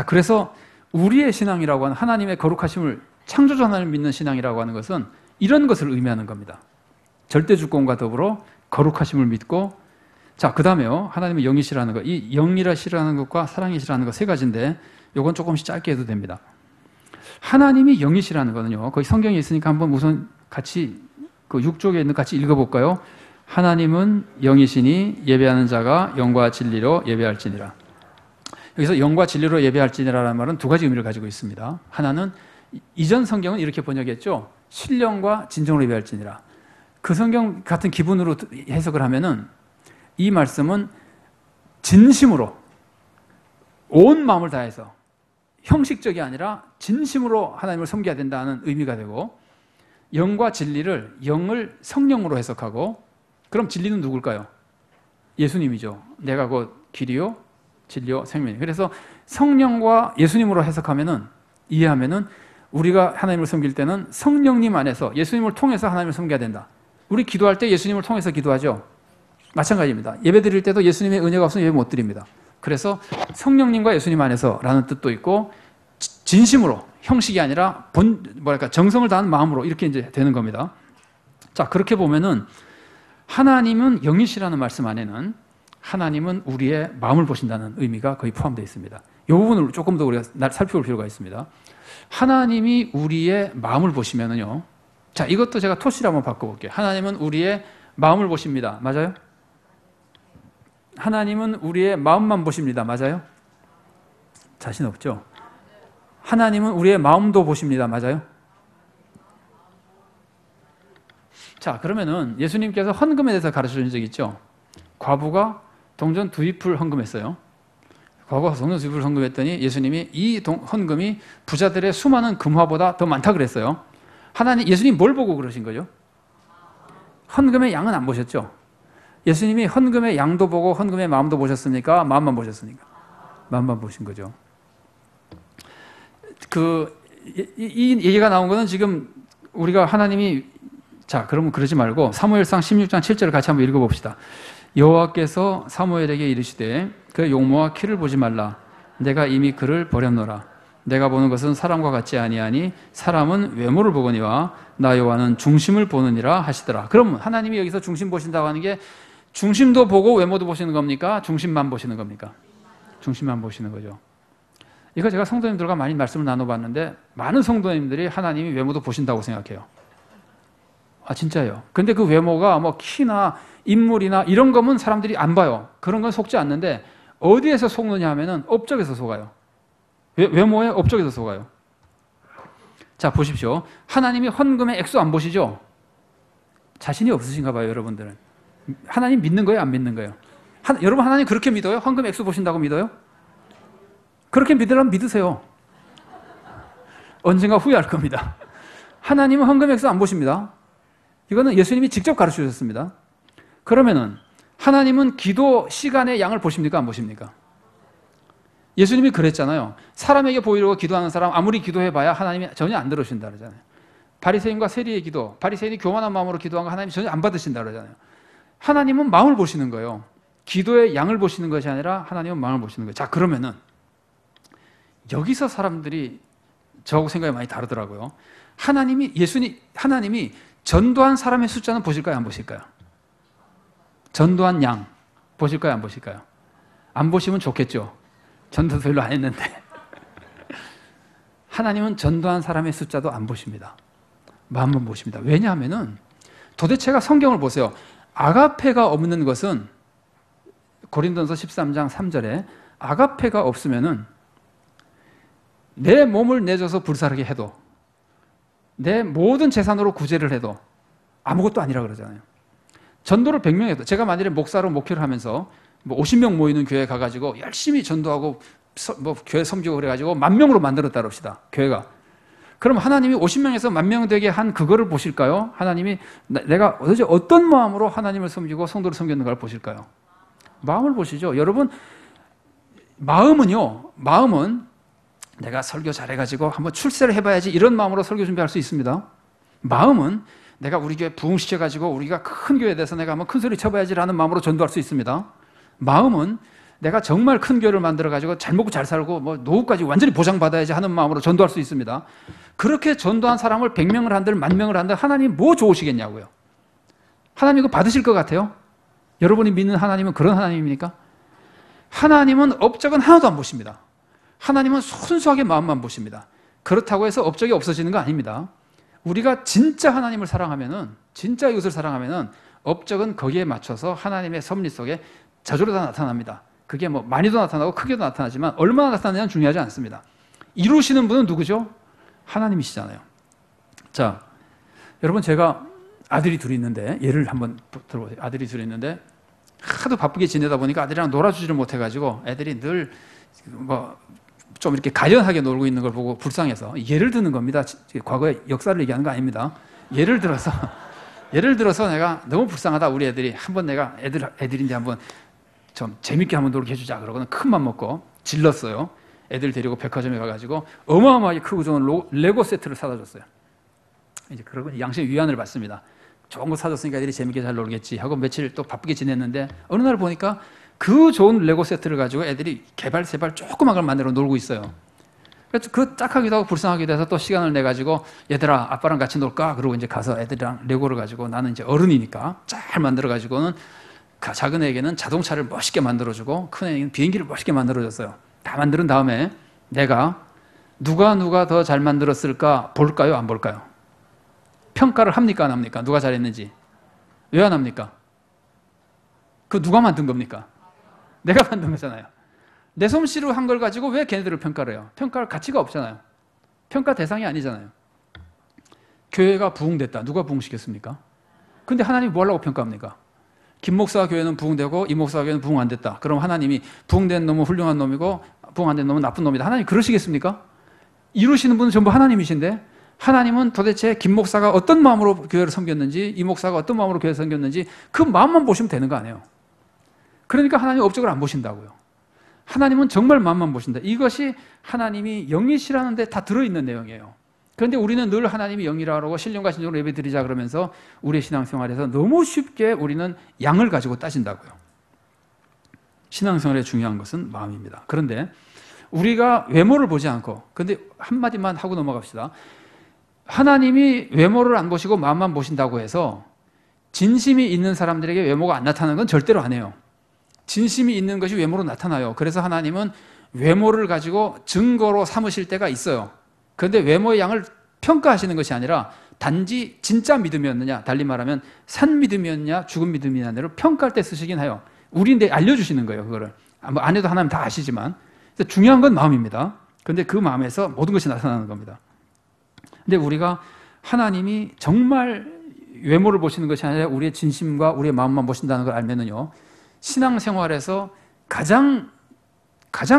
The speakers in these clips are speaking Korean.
자, 그래서 우리의 신앙이라고 하는 하나님의 거룩하심을 창조주 하나님을 믿는 신앙이라고 하는 것은 이런 것을 의미하는 겁니다. 절대 주권과 더불어 거룩하심을 믿고, 자, 그 다음에요. 하나님의 영이시라는 것. 이 영이시라는 것과 사랑이시라는 것 세 가지인데 요건 조금씩 짧게 해도 됩니다. 하나님이 영이시라는 거는요. 거기 성경에 있으니까 한번 우선 같이 그 6쪽에 있는 같이 읽어볼까요? 하나님은 영이시니 예배하는 자가 영과 진리로 예배할지니라. 여기서 영과 진리로 예배할지니라라는 말은 두 가지 의미를 가지고 있습니다. 하나는 이전 성경은 이렇게 번역했죠. 신령과 진정으로 예배할지니라. 그 성경 같은 기분으로 해석을 하면은 이 말씀은 진심으로 온 마음을 다해서 형식적이 아니라 진심으로 하나님을 섬겨야 된다는 의미가 되고, 영과 진리를 영을 성령으로 해석하고, 그럼 진리는 누굴까요? 예수님이죠. 내가 곧 길이요 진리요 생명이요. 그래서 성령과 예수님으로 해석하면은, 이해하면은 우리가 하나님을 섬길 때는 성령님 안에서 예수님을 통해서 하나님을 섬겨야 된다. 우리 기도할 때 예수님을 통해서 기도하죠. 마찬가지입니다. 예배 드릴 때도 예수님의 은혜가 없으면 예배 못 드립니다. 그래서 성령님과 예수님 안에서라는 뜻도 있고, 진심으로, 형식이 아니라 정성을 다한 마음으로 이렇게 이제 되는 겁니다. 자, 그렇게 보면은 하나님은 영이시라는 말씀 안에는 하나님은 우리의 마음을 보신다는 의미가 거의 포함되어 있습니다. 이 부분을 조금 더 우리가 살펴볼 필요가 있습니다. 하나님이 우리의 마음을 보시면은요. 자, 이것도 제가 토시를 한번 바꿔볼게요. 하나님은 우리의 마음을 보십니다. 맞아요? 하나님은 우리의 마음만 보십니다. 맞아요? 자신 없죠? 하나님은 우리의 마음도 보십니다. 맞아요? 자, 그러면은 예수님께서 헌금에 대해서 가르쳐 준 적이 있죠? 과부가 동전 2잎을 헌금했어요. 과부가 동전 2잎을 헌금했더니 예수님이 이 헌금이 부자들의 수많은 금화보다 더 많다 그랬어요. 예수님 뭘 보고 그러신 거죠? 헌금의 양은 안 보셨죠? 예수님이 헌금의 양도 보고 헌금의 마음도 보셨습니까? 마음만 보셨습니까? 마음만 보신 거죠. 이 얘기가 나온 거는 지금 우리가 하나님이, 자, 그러면 그러지 말고 사무엘상 16장 7절을 같이 한번 읽어봅시다. 여호와께서 사무엘에게 이르시되 그 용모와 키를 보지 말라. 내가 이미 그를 버렸노라. 내가 보는 것은 사람과 같지 아니하니 사람은 외모를 보거니와 나 여호와는 중심을 보느니라 하시더라. 그럼 하나님이 여기서 중심 보신다고 하는 게 중심도 보고 외모도 보시는 겁니까? 중심만 보시는 겁니까? 중심만 보시는 거죠. 이거 제가 성도님들과 많이 말씀을 나눠봤는데 많은 성도님들이 하나님이 외모도 보신다고 생각해요. 아, 진짜요? 근데 그 외모가 뭐 키나 인물이나 이런 거면 사람들이 안 봐요. 그런 건 속지 않는데 어디에서 속느냐 하면은 업적에서 속아요. 외모에 업적에서 속아요. 자, 보십시오. 하나님이 헌금의 액수 안 보시죠? 자신이 없으신가 봐요, 여러분들은. 하나님 믿는 거예요, 안 믿는 거예요? 여러분 하나님 그렇게 믿어요? 헌금 액수 보신다고 믿어요? 그렇게 믿으라면 믿으세요. 언젠가 후회할 겁니다. 하나님은 헌금 액수 안 보십니다. 이거는 예수님이 직접 가르쳐 주셨습니다. 그러면은 하나님은 기도 시간의 양을 보십니까, 안 보십니까? 예수님이 그랬잖아요. 사람에게 보이려고 기도하는 사람 아무리 기도해봐야 하나님이 전혀 안 들으신다 그러잖아요. 바리새인과 세리의 기도, 바리새인이 교만한 마음으로 기도한 거 하나님이 전혀 안 받으신다 그러잖아요. 하나님은 마음을 보시는 거예요. 기도의 양을 보시는 것이 아니라 하나님은 마음을 보시는 거예요. 자, 그러면은 여기서 사람들이 저하고 생각이 많이 다르더라고요. 하나님이 전도한 사람의 숫자는 보실까요, 안 보실까요? 전도한 양 보실까요, 안 보실까요? 안 보시면 좋겠죠. 전도 별로 안 했는데. 하나님은 전도한 사람의 숫자도 안 보십니다. 마음만 보십니다. 왜냐하면은 도대체가 성경을 보세요. 아가페가 없는 것은 고린도전서 13장 3절에 아가페가 없으면은 내 몸을 내줘서 불사르게 해도 내 모든 재산으로 구제를 해도 아무것도 아니라 그러잖아요. 전도를 100명 해도, 제가 만일에 목사로 목회를 하면서 뭐 50명 모이는 교회에 가가지고 열심히 전도하고 교회 섬기고 그래가지고 10,000명으로 만들었다 그럽시다, 교회가. 그럼 하나님이 50명에서 10,000명 되게 한 그거를 보실까요? 하나님이 내가 도대체 어떤 마음으로 하나님을 섬기고 성도를 섬겼는가를 보실까요? 마음을 보시죠. 여러분, 마음은 내가 설교 잘해가지고 한번 출세를 해봐야지 이런 마음으로 설교 준비할 수 있습니다. 마음은 내가 우리 교회 부흥시켜가지고 우리가 큰 교회에 대해서 내가 한번 큰 소리 쳐봐야지라는 마음으로 전도할 수 있습니다. 마음은 내가 정말 큰 교회를 만들어가지고 잘 먹고 잘 살고 뭐 노후까지 완전히 보장받아야지 하는 마음으로 전도할 수 있습니다. 그렇게 전도한 사람을 100명을 한들 10,000명을 한들 하나님 뭐 좋으시겠냐고요. 하나님 이거 받으실 것 같아요? 여러분이 믿는 하나님은 그런 하나님입니까? 하나님은 업적은 하나도 안 보십니다. 하나님은 순수하게 마음만 보십니다. 그렇다고 해서 업적이 없어지는 거 아닙니다. 우리가 진짜 하나님을 사랑하면은, 진짜 이웃을 사랑하면은 업적은 거기에 맞춰서 하나님의 섭리 속에 저절로 다 나타납니다. 그게 뭐 많이도 나타나고 크게도 나타나지만 얼마나 나타나냐는 중요하지 않습니다. 이루시는 분은 누구죠? 하나님이시잖아요. 자, 여러분 제가 아들이 둘이 있는데 예를 한번 들어보세요. 아들이 둘이 있는데 하도 바쁘게 지내다 보니까 아들이랑 놀아주지를 못해가지고 애들이 늘 뭐 좀 이렇게 가련하게 놀고 있는 걸 보고 불쌍해서 예를 드는 겁니다. 과거의 역사를 얘기하는 거 아닙니다. 예를 들어서 내가 너무 불쌍하다 우리 애들이 한번 내가 애들인데 한번 좀 재밌게 한번 놀게 해주자 그러고는 큰 맘 먹고 질렀어요. 애들 데리고 백화점에 가가지고 어마어마하게 크고 좋은 레고 세트를 사다 줬어요. 이제 그러고 양심의 위안을 받습니다. 좋은 거 사줬으니까 애들이 재밌게 잘 놀겠지 하고 며칠 또 바쁘게 지냈는데 어느 날 보니까 그 좋은 레고 세트를 가지고 애들이 개발 조그만 걸 만들어 놀고 있어요. 그래서 그 딱하기도 하고 불쌍하기도 해서 또 시간을 내 가지고 얘들아 아빠랑 같이 놀까? 그러고 이제 가서 애들이랑 레고를 가지고 나는 이제 어른이니까 잘 만들어 가지고는 작은 애에게는 자동차를 멋있게 만들어주고 큰 애에게는 비행기를 멋있게 만들어줬어요. 다 만든 다음에 내가 누가 더 잘 만들었을까 볼까요? 안 볼까요? 평가를 합니까? 안 합니까? 누가 잘했는지. 왜 안 합니까? 그 누가 만든 겁니까? 내가 만든 거잖아요. 내 솜씨로 한 걸 가지고 왜 걔네들을 평가를 해요? 평가할 가치가 없잖아요. 평가 대상이 아니잖아요. 교회가 부흥됐다. 누가 부흥시켰습니까? 근데 하나님이 뭐 하려고 평가합니까? 김 목사 교회는 부흥되고 이 목사 교회는 부흥 안 됐다. 그럼 하나님이 부흥된 놈은 훌륭한 놈이고 부흥 안 된 놈은 나쁜 놈이다. 하나님 그러시겠습니까? 이루시는 분은 전부 하나님이신데 하나님은 도대체 김 목사가 어떤 마음으로 교회를 섬겼는지 이 목사가 어떤 마음으로 교회를 섬겼는지 그 마음만 보시면 되는 거 아니에요. 그러니까 하나님 업적을 안 보신다고요. 하나님은 정말 마음만 보신다. 이것이 하나님이 영이시라는 데 다 들어있는 내용이에요. 그런데 우리는 늘 하나님이 영이라고 신령과 신령으로 예배드리자 그러면서 우리의 신앙생활에서 너무 쉽게 우리는 양을 가지고 따진다고요. 신앙생활에 중요한 것은 마음입니다. 그런데 우리가 외모를 보지 않고, 근데 한마디만 하고 넘어갑시다. 하나님이 외모를 안 보시고 마음만 보신다고 해서 진심이 있는 사람들에게 외모가 안 나타나는 건 절대로 안 해요. 진심이 있는 것이 외모로 나타나요. 그래서 하나님은 외모를 가지고 증거로 삼으실 때가 있어요. 그런데 외모의 양을 평가하시는 것이 아니라 단지 진짜 믿음이었느냐, 달리 말하면 산 믿음이었냐, 죽은 믿음이냐를 평가할 때 쓰시긴 해요. 우리인데 알려주시는 거예요. 그거를 안 해도 하나님 다 아시지만 중요한 건 마음입니다. 그런데 그 마음에서 모든 것이 나타나는 겁니다. 근데 우리가 하나님이 정말 외모를 보시는 것이 아니라 우리의 진심과 우리의 마음만 보신다는 걸 알면은요, 신앙생활에서 가장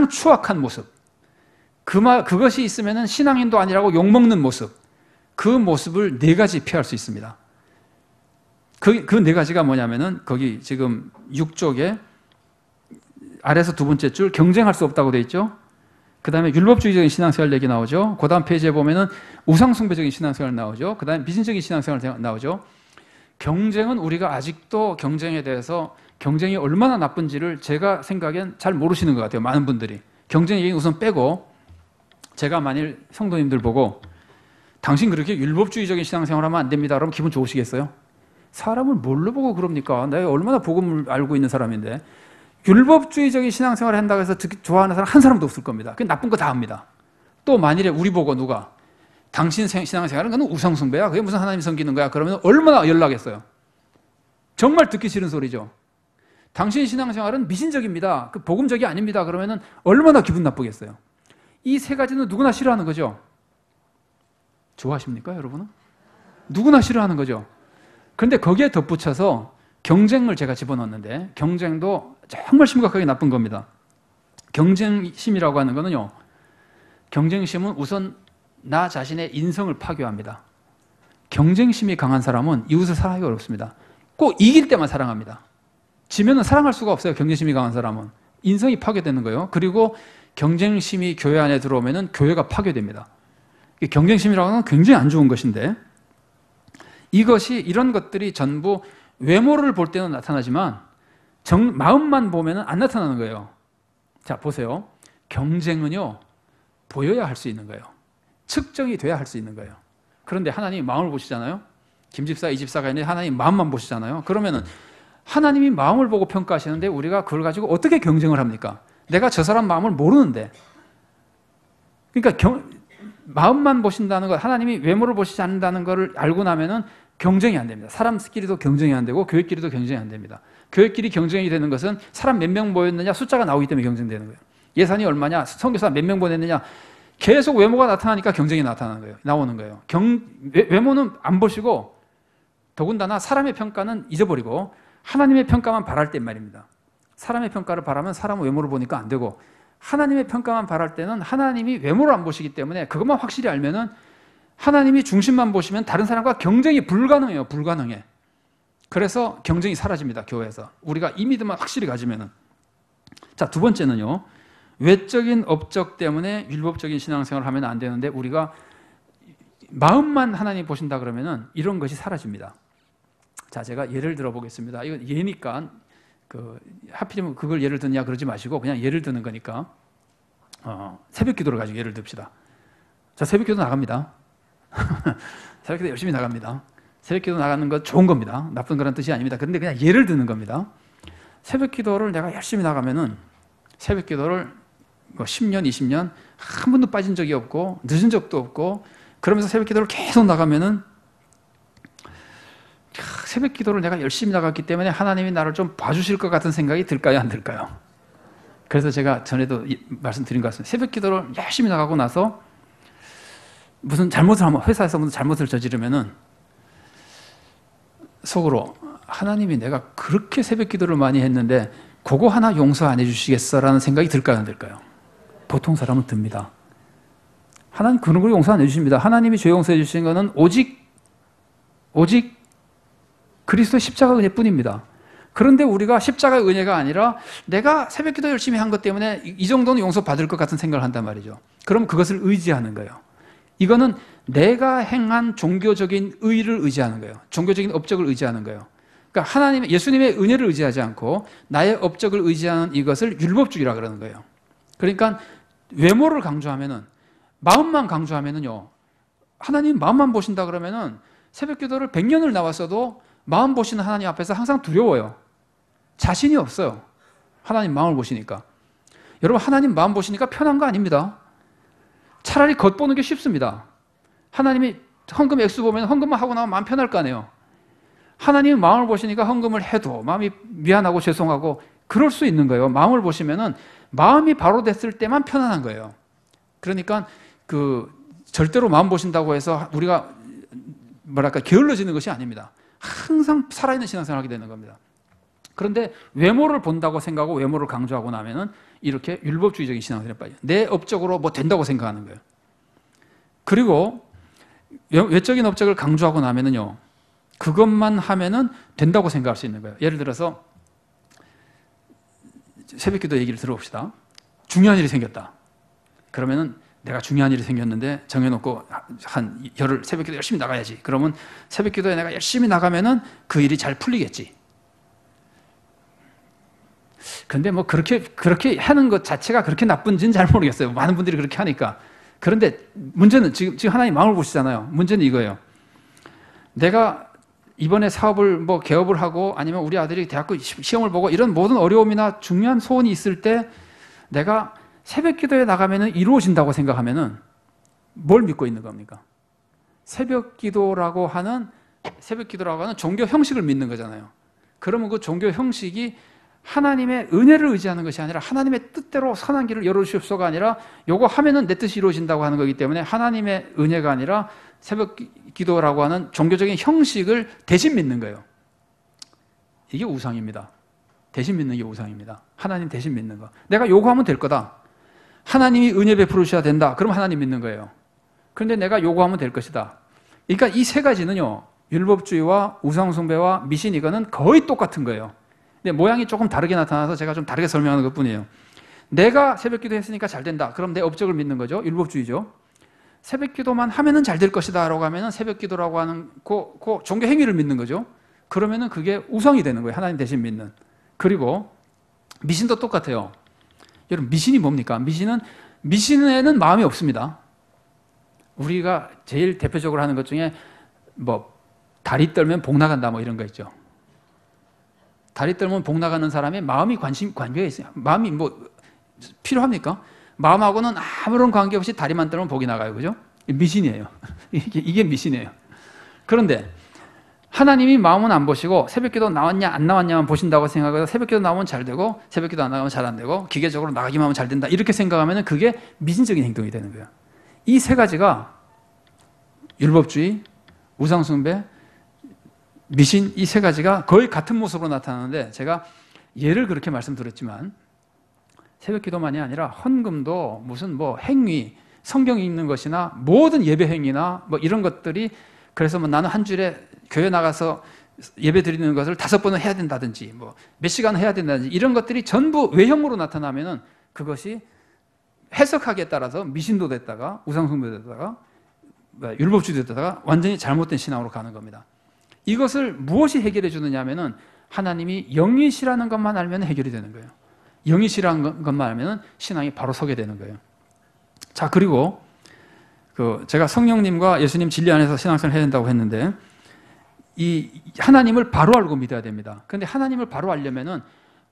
추악한 모습, 그것이 있으면은 신앙인도 아니라고 욕먹는 모습, 그 모습을 4가지 피할 수 있습니다. 그 4가지가 뭐냐면은 거기 지금 6쪽에 아래에서 2번째 줄 경쟁할 수 없다고 되어 있죠. 그 다음에 율법주의적인 신앙생활 얘기 나오죠. 그 다음 페이지에 보면은 우상숭배적인 신앙생활 나오죠. 그 다음에 미신적인 신앙생활 나오죠. 경쟁은 우리가 아직도 경쟁에 대해서 경쟁이 얼마나 나쁜지를 제가 생각엔 잘 모르시는 것 같아요. 많은 분들이. 경쟁 얘기는 우선 빼고 제가 만일 성도님들 보고 당신 그렇게 율법주의적인 신앙생활 하면 안 됩니다. 그러면 기분 좋으시겠어요? 사람을 뭘로 보고 그럽니까? 내가 얼마나 복음을 알고 있는 사람인데 율법주의적인 신앙생활을 한다고 해서 좋아하는 사람 한 사람도 없을 겁니다. 그 나쁜 거 다 합니다. 또 만일에 우리 보고 누가 당신 신앙생활은 그건 우상숭배야. 그게 무슨 하나님 섬기는 거야. 그러면 얼마나 열나겠어요. 정말 듣기 싫은 소리죠. 당신 신앙생활은 미신적입니다. 그 복음적이 아닙니다. 그러면 얼마나 기분 나쁘겠어요. 이 3가지는 누구나 싫어하는 거죠. 좋아하십니까, 여러분은? 누구나 싫어하는 거죠. 그런데 거기에 덧붙여서 경쟁을 제가 집어넣었는데 경쟁도 정말 심각하게 나쁜 겁니다. 경쟁심이라고 하는 거는요, 경쟁심은 우선 나 자신의 인성을 파괴합니다. 경쟁심이 강한 사람은 이웃을 사랑하기 어렵습니다. 꼭 이길 때만 사랑합니다. 지면은 사랑할 수가 없어요. 경쟁심이 강한 사람은. 인성이 파괴되는 거예요. 그리고 경쟁심이 교회 안에 들어오면은 교회가 파괴됩니다. 경쟁심이라고 하는 건 굉장히 안 좋은 것인데 이것이 이런 것들이 전부 외모를 볼 때는 나타나지만 마음만 보면은 안 나타나는 거예요. 자, 보세요. 경쟁은요, 보여야 할 수 있는 거예요. 측정이 돼야 할 수 있는 거예요. 그런데 하나님이 마음을 보시잖아요. 김 집사, 이 집사가 있는데 하나님 마음만 보시잖아요. 그러면은 하나님이 마음을 보고 평가하시는데 우리가 그걸 가지고 어떻게 경쟁을 합니까? 내가 저 사람 마음을 모르는데. 그러니까 마음만 보신다는 것, 하나님이 외모를 보시지 않는다는 것을 알고 나면은 경쟁이 안 됩니다. 사람끼리도 경쟁이 안 되고 교회끼리도 경쟁이 안 됩니다. 교회끼리 경쟁이 되는 것은 사람 몇 명 모였느냐 숫자가 나오기 때문에 경쟁되는 거예요. 예산이 얼마냐, 선교사 몇 명 보냈느냐, 계속 외모가 나타나니까 경쟁이 나오는 거예요. 외모는 안 보시고 더군다나 사람의 평가는 잊어버리고 하나님의 평가만 바랄 땐 말입니다. 사람의 평가를 바라면 사람 외모를 보니까 안 되고 하나님의 평가만 바랄 때는 하나님이 외모를 안 보시기 때문에 그것만 확실히 알면은 하나님이 중심만 보시면 다른 사람과 경쟁이 불가능해요. 불가능해. 그래서 경쟁이 사라집니다. 교회에서. 우리가 이 믿음만 확실히 가지면은. 자, 두 번째는요. 외적인 업적 때문에 율법적인 신앙생활을 하면 안 되는데 우리가 마음만 하나님 보신다 그러면은 이런 것이 사라집니다. 자, 제가 예를 들어 보겠습니다. 이거 예니까 하필이면 그걸 예를 드냐 그러지 마시고 그냥 예를 드는 거니까 새벽 기도를 가지고 예를 듭시다. 자, 새벽 기도 나갑니다. 새벽 기도 열심히 나갑니다. 새벽 기도 나가는 거 좋은 겁니다. 나쁜 거란 뜻이 아닙니다. 그런데 그냥 예를 드는 겁니다. 새벽 기도를 내가 열심히 나가면은 새벽 기도를 10년, 20년 한 번도 빠진 적이 없고 늦은 적도 없고 그러면서 새벽 기도를 계속 나가면은 새벽 기도를 내가 열심히 나갔기 때문에 하나님이 나를 좀 봐주실 것 같은 생각이 들까요? 안 들까요? 그래서 제가 전에도 말씀드린 것 같습니다. 새벽 기도를 열심히 나가고 나서 무슨 잘못을 하면 회사에서 무슨 잘못을 저지르면은 속으로 하나님이 내가 그렇게 새벽 기도를 많이 했는데 그거 하나 용서 안 해주시겠어라는 생각이 들까요? 안 들까요? 보통 사람은 듭니다. 하나님 그런 걸 용서 안 해주십니다. 하나님이 죄 용서해 주시는 것은 오직 그리스도의 십자가 은혜뿐입니다. 그런데 우리가 십자가의 은혜가 아니라 내가 새벽 기도 열심히 한 것 때문에 이 정도는 용서받을 것 같은 생각을 한단 말이죠. 그럼 그것을 의지하는 거예요. 이거는 내가 행한 종교적인 의를 의지하는 거예요. 종교적인 업적을 의지하는 거예요. 그러니까 예수님의 은혜를 의지하지 않고 나의 업적을 의지하는 이것을 율법주의라 그러는 거예요. 그러니까 외모를 강조하면은 마음만 강조하면은요. 하나님 마음만 보신다 그러면은 새벽 기도를 100년을 나왔어도 마음 보시는 하나님 앞에서 항상 두려워요. 자신이 없어요. 하나님 마음을 보시니까. 여러분 하나님 마음 보시니까 편한 거 아닙니다. 차라리 겉보는 게 쉽습니다. 하나님이 헌금 액수 보면 헌금만 하고 나면 마음 편할 거 아니에요. 하나님 마음을 보시니까 헌금을 해도 마음이 미안하고 죄송하고 그럴 수 있는 거예요. 마음을 보시면은 마음이 바로 됐을 때만 편안한 거예요. 그러니까 절대로 마음 보신다고 해서 우리가 게을러지는 것이 아닙니다. 항상 살아있는 신앙생활을 하게 되는 겁니다. 그런데 외모를 본다고 생각하고 외모를 강조하고 나면은 이렇게 율법주의적인 신앙생활에 빠져요. 내 업적으로 뭐 된다고 생각하는 거예요. 그리고 외적인 업적을 강조하고 나면은요, 그것만 하면은 된다고 생각할 수 있는 거예요. 예를 들어서 새벽기도 얘기를 들어봅시다. 중요한 일이 생겼다. 그러면은 내가 중요한 일이 생겼는데 정해놓고 한 열흘 새벽기도 열심히 나가야지. 그러면 새벽기도에 내가 열심히 나가면은 그 일이 잘 풀리겠지. 근데 뭐 그렇게 하는 것 자체가 그렇게 나쁜지는 잘 모르겠어요. 많은 분들이 그렇게 하니까. 그런데 문제는 지금 하나님 마음을 보시잖아요. 문제는 이거예요. 내가 이번에 사업을 개업을 하고 아니면 우리 아들이 대학교 시험을 보고 이런 모든 어려움이나 중요한 소원이 있을 때 내가 새벽 기도에 나가면은 이루어진다고 생각하면은 뭘 믿고 있는 겁니까? 새벽 기도라고 하는 종교 형식을 믿는 거잖아요. 그러면 그 종교 형식이 하나님의 은혜를 의지하는 것이 아니라 하나님의 뜻대로 선한 길을 열어주시옵소가 아니라 요거 하면은 내 뜻이 이루어진다고 하는 거기 때문에 하나님의 은혜가 아니라 새벽 기도라고 하는 종교적인 형식을 대신 믿는 거예요. 이게 우상입니다. 대신 믿는 게 우상입니다. 하나님 대신 믿는 거. 내가 요구하면 될 거다. 하나님이 은혜 베풀으셔야 된다. 그럼 하나님 믿는 거예요. 그런데 내가 요구하면 될 것이다. 그러니까 이 세 가지는요, 율법주의와 우상숭배와 미신 이거는 거의 똑같은 거예요. 근데 모양이 조금 다르게 나타나서 제가 좀 다르게 설명하는 것 뿐이에요. 내가 새벽 기도 했으니까 잘 된다. 그럼 내 업적을 믿는 거죠. 율법주의죠. 새벽 기도만 하면은 잘 될 것이다 라고 하면은 새벽 기도라고 하는 그 종교 행위를 믿는 거죠. 그러면은 그게 우상이 되는 거예요. 하나님 대신 믿는. 그리고 미신도 똑같아요. 여러분, 미신이 뭡니까? 미신에는 마음이 없습니다. 우리가 제일 대표적으로 하는 것 중에 뭐 다리 떨면 복 나간다 뭐 이런 거 있죠. 다리 떨면 복 나가는 사람의 마음이 관계가 있어요. 마음이 뭐 필요합니까? 마음하고는 아무런 관계없이 다리만 떨면 복이 나가요. 그죠? 미신이에요. 이게 미신이에요. 그런데 하나님이 마음은 안 보시고 새벽기도 나왔냐 안 나왔냐만 보신다고 생각해서 새벽기도 나오면 잘 되고 새벽기도 안 나오면 잘 안 되고 기계적으로 나가기만 하면 잘 된다 이렇게 생각하면 그게 미신적인 행동이 되는 거예요. 이 세 가지가 율법주의, 우상숭배, 미신 이 세 가지가 거의 같은 모습으로 나타나는데 제가 예를 그렇게 말씀드렸지만 새벽기도만이 아니라 헌금도 무슨 뭐 행위, 성경이 있는 것이나 모든 예배 행위나 뭐 이런 것들이 그래서 뭐 나는 한 주일에 교회 나가서 예배 드리는 것을 5번은 해야 된다든지 뭐 몇 시간은 해야 된다든지 이런 것들이 전부 외형으로 나타나면은 그것이 해석하기에 따라서 미신도 됐다가 우상숭배도 됐다가 율법주의도 됐다가 완전히 잘못된 신앙으로 가는 겁니다. 이것을 무엇이 해결해 주느냐 하면은 하나님이 영이시라는 것만 알면 해결이 되는 거예요. 영이시라는 것만 알면 신앙이 바로 서게 되는 거예요. 자, 그리고 제가 성령님과 예수님 진리 안에서 신앙생활을 해야 된다고 했는데 이 하나님을 바로 알고 믿어야 됩니다. 그런데 하나님을 바로 알려면은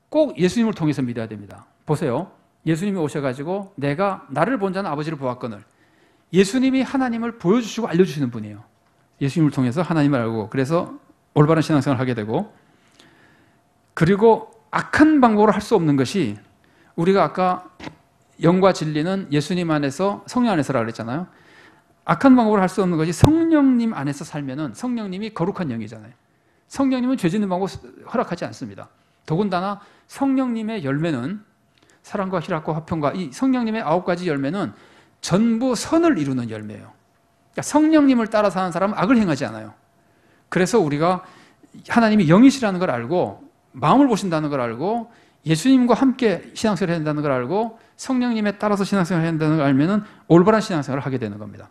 꼭 예수님을 통해서 믿어야 됩니다. 보세요. 예수님이 오셔가지고 내가 나를 본 자는 아버지를 보았거늘 예수님이 하나님을 보여주시고 알려주시는 분이에요. 예수님을 통해서 하나님을 알고 그래서 올바른 신앙생활을 하게 되고 그리고 악한 방법으로 할 수 없는 것이 우리가 아까 영과 진리는 예수님 안에서 성령 안에서라고 그랬잖아요. 악한 방법으로 할 수 없는 것이 성령님 안에서 살면은 성령님이 거룩한 영이잖아요. 성령님은 죄 짓는 방법 허락하지 않습니다. 더군다나 성령님의 열매는 사랑과 희락과 화평과 이 성령님의 9가지 열매는 전부 선을 이루는 열매예요. 그러니까 성령님을 따라 사는 사람은 악을 행하지 않아요. 그래서 우리가 하나님이 영이시라는 걸 알고 마음을 보신다는 걸 알고 예수님과 함께 신앙생활을 해야 된다는 걸 알고 성령님에 따라서 신앙생활을 해야 된다는 걸 알면은 올바른 신앙생활을 하게 되는 겁니다.